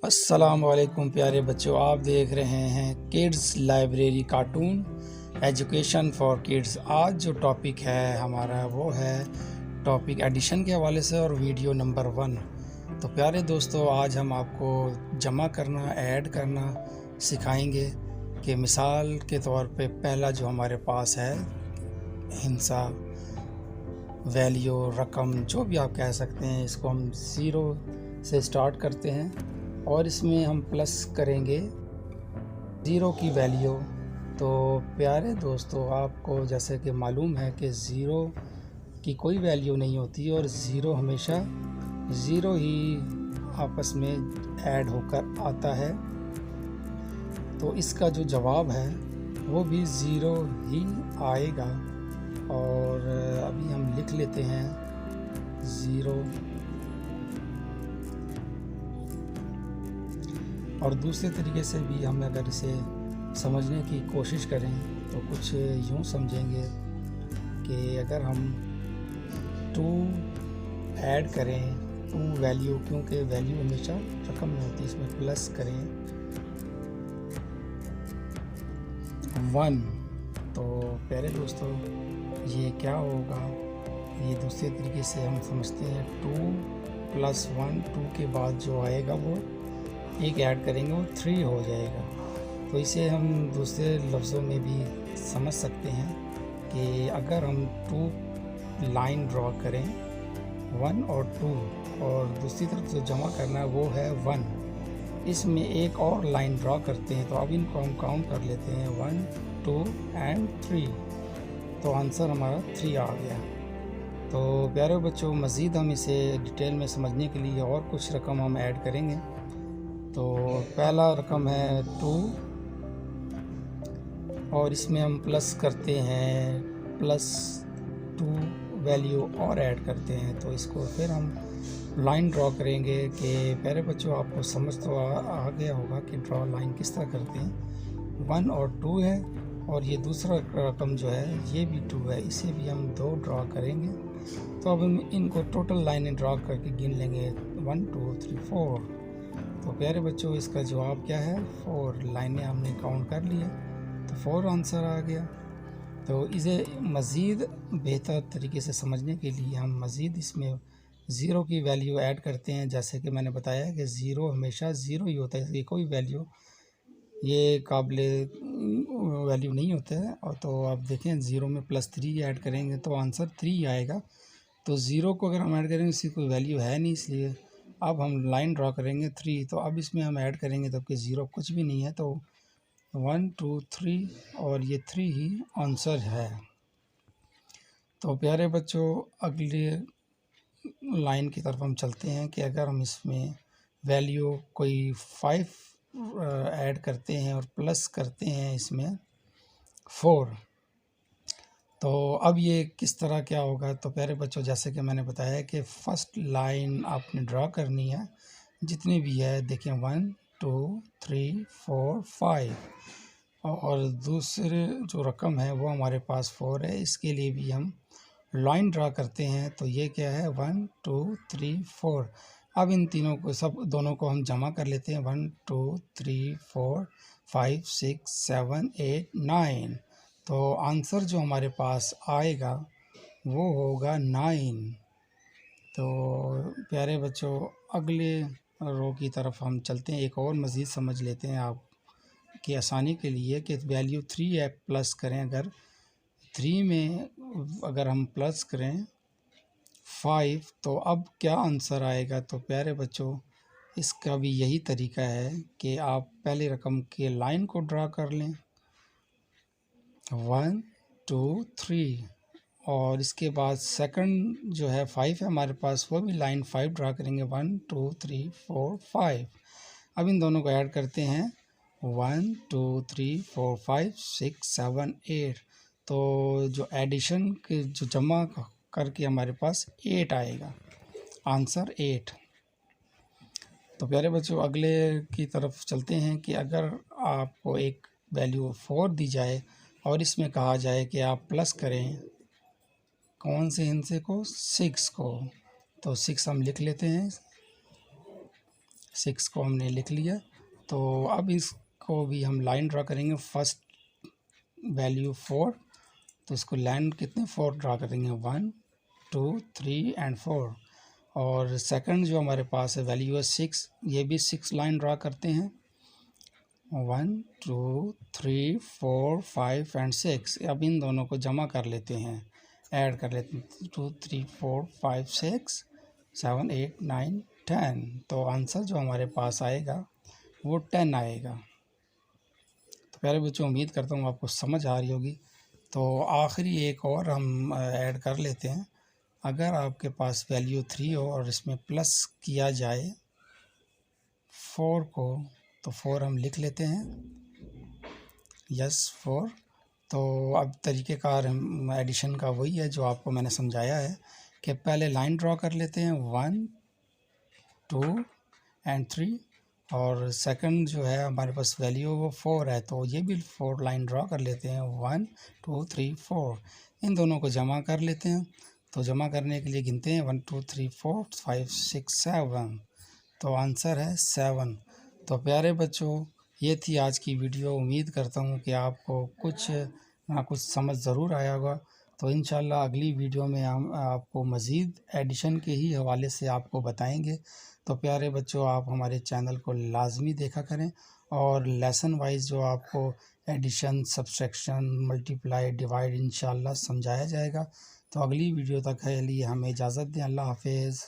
अस्सलाम वालेकुम प्यारे बच्चों, आप देख रहे हैं kids library cartoon education for kids. आज जो टॉपिक है हमारा वो है टॉपिक एडिशन के हवाले से और वीडियो नंबर 1। तो प्यारे दोस्तों, आज हम आपको जमा करना, ऐड करना सिखाएंगे कि मिसाल के तौर पे पहला जो हमारे पास है हिंसा, वैल्यू, रकम, जो भी आप कह सकते हैं, इसको हम ज़ीरो से स्टार्ट करते हैं और इसमें हम प्लस करेंगे ज़ीरो की वैल्यू। तो प्यारे दोस्तों, आपको जैसे कि मालूम है कि ज़ीरो की कोई वैल्यू नहीं होती और ज़ीरो हमेशा ज़ीरो ही आपस में ऐड होकर आता है। तो इसका जो जवाब है वो भी ज़ीरो ही आएगा। और अभी हम लिख लेते हैं ज़ीरो। और दूसरे तरीके से भी हम अगर इसे समझने की कोशिश करें तो कुछ यूँ समझेंगे कि अगर हम 2 ऐड करें, 2 वैल्यू, क्योंकि वैल्यू हमेशा रकम में होती है, इसमें प्लस करें 1, तो प्यारे दोस्तों ये क्या होगा, ये दूसरे तरीके से हम समझते हैं 2 + 1, 2 के बाद जो आएगा वो एक ऐड करेंगे वो 3 हो जाएगा। तो इसे हम दूसरे लफ्ज़ों में भी समझ सकते हैं कि अगर हम 2 लाइन ड्रॉ करें 1 और 2 और दूसरी तरफ जो जमा करना है वो है 1, इसमें एक और लाइन ड्रॉ करते हैं। तो अब इनको हम काउंट कर लेते हैं 1, 2 एंड 3। तो आंसर हमारा 3 आ गया। तो प्यारे बच्चों, मज़ीद हम इसे डिटेल में समझने के लिए और कुछ रकम हम ऐड करेंगे। तो पहला रकम है 2 और इसमें हम प्लस करते हैं +2 वैल्यू और ऐड करते हैं। तो इसको फिर हम लाइन ड्रॉ करेंगे कि प्यारे बच्चों आपको समझ तो आ गया होगा कि ड्रॉ लाइन किस तरह करते हैं। 1 और 2 है और ये दूसरा रकम जो है ये भी 2 है, इसे भी हम 2 ड्रॉ करेंगे। तो अब हम इनको टोटल लाइनें ड्रॉ करके गिन लेंगे 1 2 3 4। तो प्यारे बच्चों, इसका जवाब क्या है, 4 लाइनें हमने काउंट कर लिए तो 4 आंसर आ गया। तो इसे मज़ीद बेहतर तरीके से समझने के लिए हम मज़ीद इसमें ज़ीरो की वैल्यू ऐड करते हैं। जैसे कि मैंने बताया कि ज़ीरो हमेशा ज़ीरो ही होता है, इसकी कोई वैल्यू ये काबिले वैल्यू नहीं होता है। और तो आप देखें ज़ीरो में +3 ऐड करेंगे तो आंसर 3 आएगा। तो ज़ीरो को अगर हम ऐड करेंगे इसकी कोई वैल्यू है नहीं, इसलिए अब हम लाइन ड्रॉ करेंगे 3। तो अब इसमें हम ऐड करेंगे तब कि ज़ीरो कुछ भी नहीं है, तो 1 2 3 और ये 3 ही आंसर है। तो प्यारे बच्चों, अगली लाइन की तरफ हम चलते हैं कि अगर हम इसमें वैल्यू कोई 5 ऐड करते हैं और प्लस करते हैं इसमें 4, तो अब ये किस तरह क्या होगा। तो प्यारे बच्चों, जैसे कि मैंने बताया कि फ़र्स्ट लाइन आपने ड्रॉ करनी है, जितनी भी है देखें 1 2 3 4 5, और दूसरे जो रकम है वो हमारे पास 4 है, इसके लिए भी हम लाइन ड्रा करते हैं। तो ये क्या है 1 2 3 4। अब इन तीनों को दोनों को हम जमा कर लेते हैं 1 2 3 4 5 6 7 8 9। तो आंसर जो हमारे पास आएगा वो होगा 9। तो प्यारे बच्चों, अगले रो की तरफ हम चलते हैं, एक और मज़ीद समझ लेते हैं आप की आसानी के लिए कि वैल्यू 3 है, प्लस करें अगर 3 में अगर हम प्लस करें 5 तो अब क्या आंसर आएगा। तो प्यारे बच्चों, इसका भी यही तरीका है कि आप पहले रकम के लाइन को ड्रा कर लें 1 2 3, और इसके बाद सेकंड जो है 5 है हमारे पास, वो भी लाइन 5 ड्रा करेंगे 1 2 3 4 5। अब इन दोनों को ऐड करते हैं 1 2 3 4 5 6 7 8। तो जो एडिशन के जो जमा करके हमारे पास 8 आएगा, आंसर 8। तो प्यारे बच्चों, अगले की तरफ चलते हैं कि अगर आपको एक वैल्यू 4 दी जाए और इसमें कहा जाए कि आप प्लस करें कौन से हिंसे को, 6 को। तो 6 हम लिख लेते हैं 6 को हमने लिख लिया। तो अब इसको भी हम लाइन ड्रा करेंगे। फर्स्ट वैल्यू 4, तो इसको लाइन कितने 4 ड्रा करेंगे, 1 2 3 एंड 4। और सेकंड जो हमारे पास है वैल्यू है 6, ये भी 6 लाइन ड्रा करते हैं, 1 2 3 4 5 एंड 6। अब इन दोनों को जमा कर लेते हैं, ऐड कर लेते हैं, 2 3 4 5 6 7 8 9 10। तो आंसर जो हमारे पास आएगा वो 10 आएगा। तो प्यारे बच्चों, उम्मीद करता हूँ आपको समझ आ रही होगी। तो आखिरी एक और हम ऐड कर लेते हैं। अगर आपके पास वैल्यू 3 हो और इसमें प्लस किया जाए 4 को, तो 4 हम लिख लेते हैं, यस 4। तो अब तरीक़ेकार हम एडिशन का वही है जो आपको मैंने समझाया है कि पहले लाइन ड्रा कर लेते हैं 1 2 एंड 3, और सेकंड जो है हमारे पास वैल्यू वो 4 है, तो ये भी 4 लाइन ड्रा कर लेते हैं, 1 2 3 4। इन दोनों को जमा कर लेते हैं। तो जमा करने के लिए गिनते हैं 1 2 3 4 5 6 7। तो आंसर है 7। तो प्यारे बच्चों, ये थी आज की वीडियो। उम्मीद करता हूँ कि आपको कुछ ना कुछ समझ ज़रूर आया होगा। तो इंशाल्लाह अगली वीडियो में हम आपको मज़ीद एडिशन के ही हवाले से आपको बताएंगे। तो प्यारे बच्चों, आप हमारे चैनल को लाजमी देखा करें, और लेसन वाइज जो आपको एडिशन, सब्सट्रैक्शन, मल्टीप्लाई, डिवाइड इंशाल्लाह समझाया जाएगा। तो अगली वीडियो तक के लिए हमें इजाज़त दें। अल्लाह हाफिज़।